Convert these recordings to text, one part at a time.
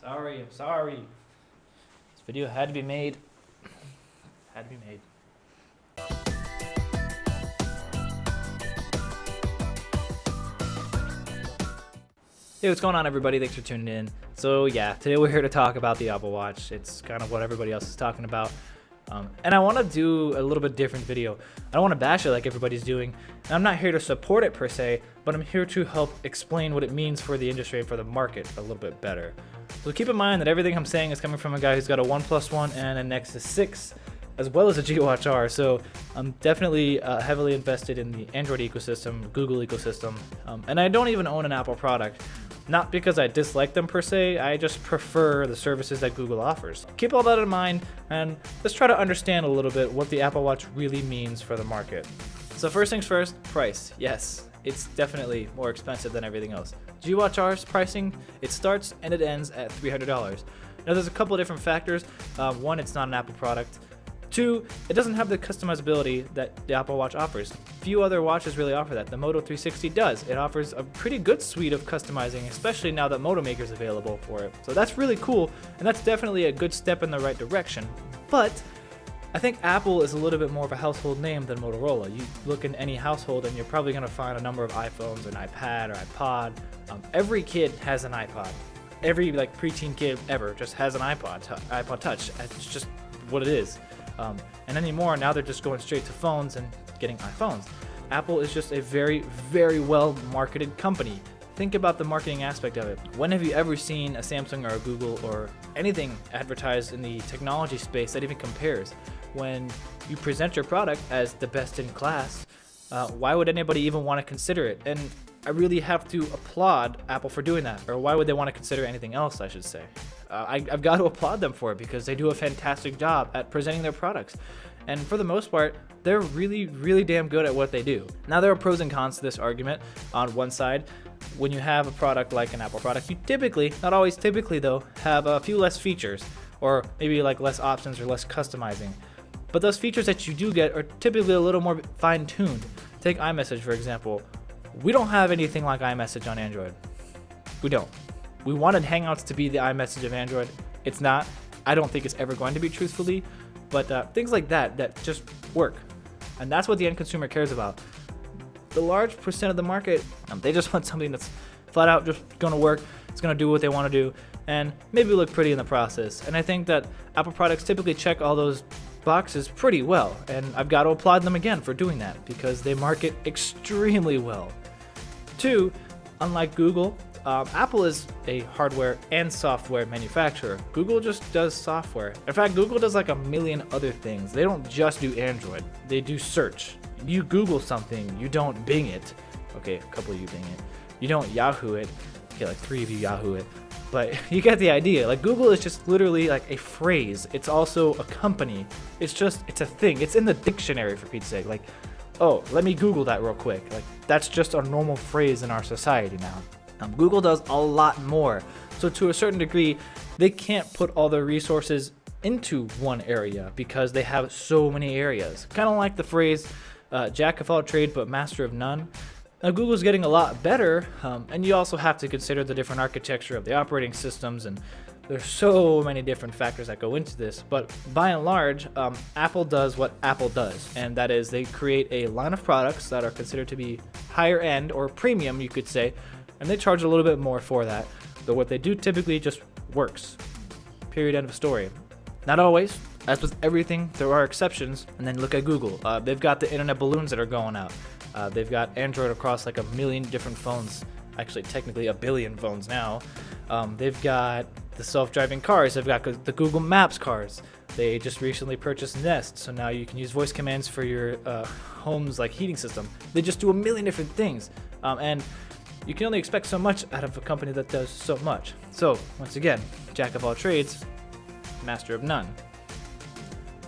I'm sorry. This video had to be made. Had to be made. Hey, what's going on, everybody? Thanks for tuning in. So yeah, today we're here to talk about the Apple Watch. It's kind of what everybody else is talking about. And I want to do a little bit different video. I don't want to bash it like everybody's doing. And I'm not here to support it per se, but I'm here to help explain what it means for the industry and for the market a little bit better. So keep in mind that everything I'm saying is coming from a guy who's got a OnePlus One and a Nexus 6, as well as a GWatch R. So I'm definitely heavily invested in the Android ecosystem, Google ecosystem, and I don't even own an Apple product. Not because I dislike them per se, I just prefer the services that Google offers. Keep all that in mind, and let's try to understand a little bit what the Apple Watch really means for the market. So first things first, price. Yes, it's definitely more expensive than everything else. GWatch R's pricing, it starts and it ends at $300. Now there's a couple of different factors. One, it's not an Apple product. Two, it doesn't have the customizability that the Apple Watch offers. Few other watches really offer that. The Moto 360 does. It offers a pretty good suite of customizing, especially now that Moto Maker is available for it. So that's really cool, and that's definitely a good step in the right direction. But I think Apple is a little bit more of a household name than Motorola. You look in any household and you're probably going to find a number of iPhones, an iPad or iPod. Every kid has an iPod. Every preteen kid ever just has an iPod Touch. It's just what it is. And anymore, now they're just going straight to phones and getting iPhones. Apple is just a very, very well marketed company. Think about the marketing aspect of it. When have you ever seen a Samsung or a Google or anything advertised in the technology space that even compares? When you present your product as the best in class, why would anybody even want to consider it? And I really have to applaud Apple for doing that. Or why would they want to consider anything else, I should say? I've got to applaud them for it because they do a fantastic job at presenting their products. And for the most part, they're really, really damn good at what they do. Now, there are pros and cons to this argument. On one side, when you have a product like an Apple product, you typically, not always typically though, have a few less features or maybe less options or less customizing. But those features that you do get are typically a little more fine-tuned. Take iMessage, for example. We don't have anything like iMessage on Android. We don't. We wanted Hangouts to be the iMessage of Android. It's not. I don't think it's ever going to be, truthfully. But things like that just work. And that's what the end consumer cares about. The large percent of the market, they just want something that's flat out just going to work. It's going to do what they want to do and maybe look pretty in the process. And I think that Apple products typically check all those boxes pretty well. And I've got to applaud them again for doing that because they market extremely well. Two, unlike Google, Apple is a hardware and software manufacturer. Google just does software. In fact, Google does a million other things. They don't just do Android. They do search. You Google something, you don't Bing it. Okay, a couple of you Bing it. You don't Yahoo it. Okay, 3 of you Yahoo it. But you get the idea. Google is just literally a phrase. It's also a company. It's a thing. It's in the dictionary, for Pete's sake. Oh, let me Google that real quick. That's just a normal phrase in our society now. Google does a lot more. So to a certain degree, they can't put all their resources into one area because they have so many areas. Kind of like the phrase, jack of all trades but master of none. Now Google's getting a lot better, and you also have to consider the different architecture of the operating systems, and there's so many different factors that go into this. But by and large, Apple does what Apple does, and that is they create a line of products that are considered to be higher end or premium, you could say, and they charge a little bit more for that. But what they do typically just works. Period, end of story. Not always. As with everything, there are exceptions. And then look at Google. They've got the internet balloons that are going out. They've got Android across a million different phones. Actually, technically a billion phones now. They've got the self-driving cars. They've got the Google Maps cars. They just recently purchased Nest, so now you can use voice commands for your home's heating system. They just do a million different things. And you can only expect so much out of a company that does so much. So, once again, jack of all trades, master of none.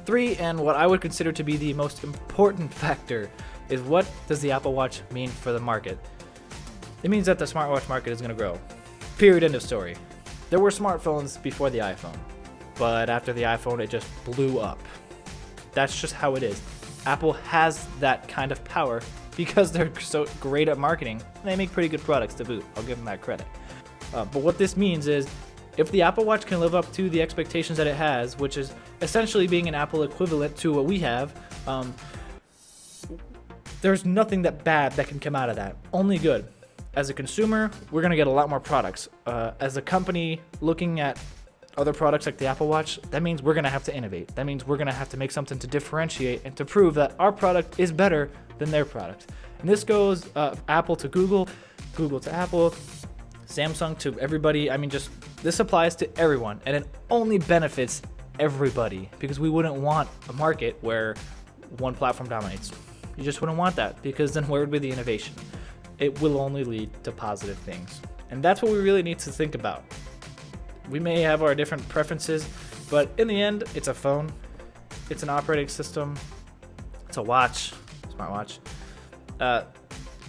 3, and what I would consider to be the most important factor, is what does the Apple Watch mean for the market? It means that the smartwatch market is going to grow. Period, end of story. There were smartphones before the iPhone, but after the iPhone, it just blew up. That's just how it is. Apple has that kind of power because they're so great at marketing. They make pretty good products to boot. I'll give them that credit. But what this means is If the Apple Watch can live up to the expectations that it has, which is essentially being an Apple equivalent to what we have, there's nothing bad that can come out of that. Only good. As a consumer, we're going to get a lot more products. As a company looking at other products like the Apple Watch, that means we're going to have to innovate. That means we're going to have to make something to differentiate and to prove that our product is better than their product. And this goes Apple to Google, Google to Apple, Samsung to everybody. I mean, just this applies to everyone, and it only benefits everybody, because we wouldn't want a market where one platform dominates. You just wouldn't want that, because then where would be the innovation? It will only lead to positive things. And that's what we really need to think about. We may have our different preferences, but in the end, it's a phone, it's an operating system, it's a watch, smartwatch.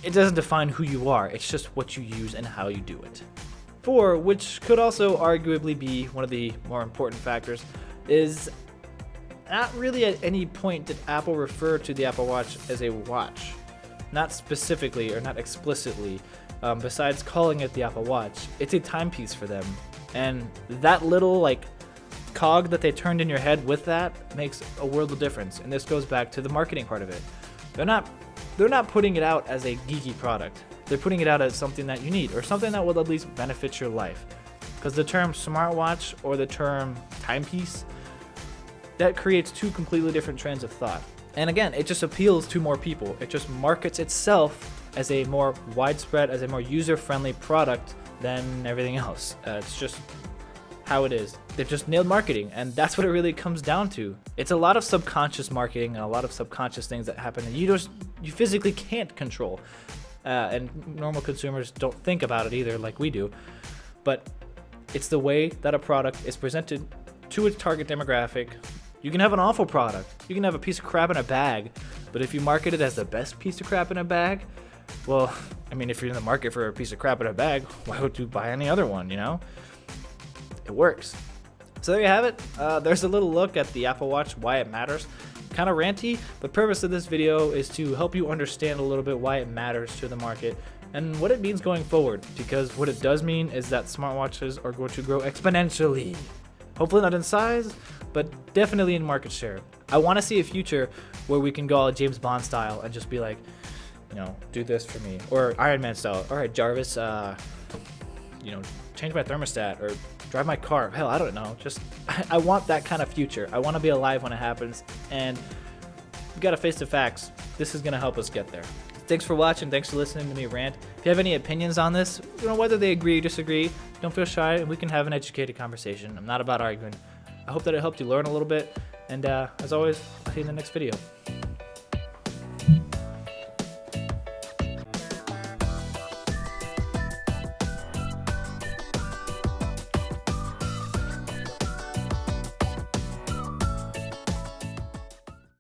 It doesn't define who you are, it's just what you use and how you do it. 4, which could also arguably be one of the more important factors, is not really at any point did Apple refer to the Apple Watch as a watch. Not specifically or not explicitly, besides calling it the Apple Watch. It's a timepiece for them. And that little cog that they turned in your head with that makes a world of difference. And this goes back to the marketing part of it. They're not putting it out as a geeky product. They're putting it out as something that you need, or something that will at least benefit your life. Because the term smartwatch or the term timepiece, that creates two completely different trends of thought. And again, it just appeals to more people. It just markets itself as a more widespread, as a more user-friendly product than everything else. It's just how it is. They've just nailed marketing, and that's what it really comes down to. It's a lot of subconscious marketing and a lot of subconscious things that happen that you physically can't control. And normal consumers don't think about it either, like we do. But it's the way that a product is presented to its target demographic. You can have an awful product. You can have a piece of crap in a bag, but if you market it as the best piece of crap in a bag, well, I mean, if you're in the market for a piece of crap in a bag, why would you buy any other one, you know? It works. So there you have it. There's a little look at the Apple Watch, why it matters. Kind of ranty. The purpose of this video is to help you understand a little bit why it matters to the market and what it means going forward, because what it does mean is that smartwatches are going to grow exponentially. Hopefully not in size, but definitely in market share. I want to see a future where we can go all James Bond style and just be like, do this for me. Or Iron Man style. All right, Jarvis, change my thermostat or drive my car. Hell, I don't know. Just, I want that kind of future. I want to be alive when it happens. And we got to face the facts. This is going to help us get there. Thanks for watching. Thanks for listening to me rant. If you have any opinions on this, whether they agree or disagree, don't feel shy and we can have an educated conversation. I'm not about arguing. I hope that it helped you learn a little bit. And as always, I'll see you in the next video.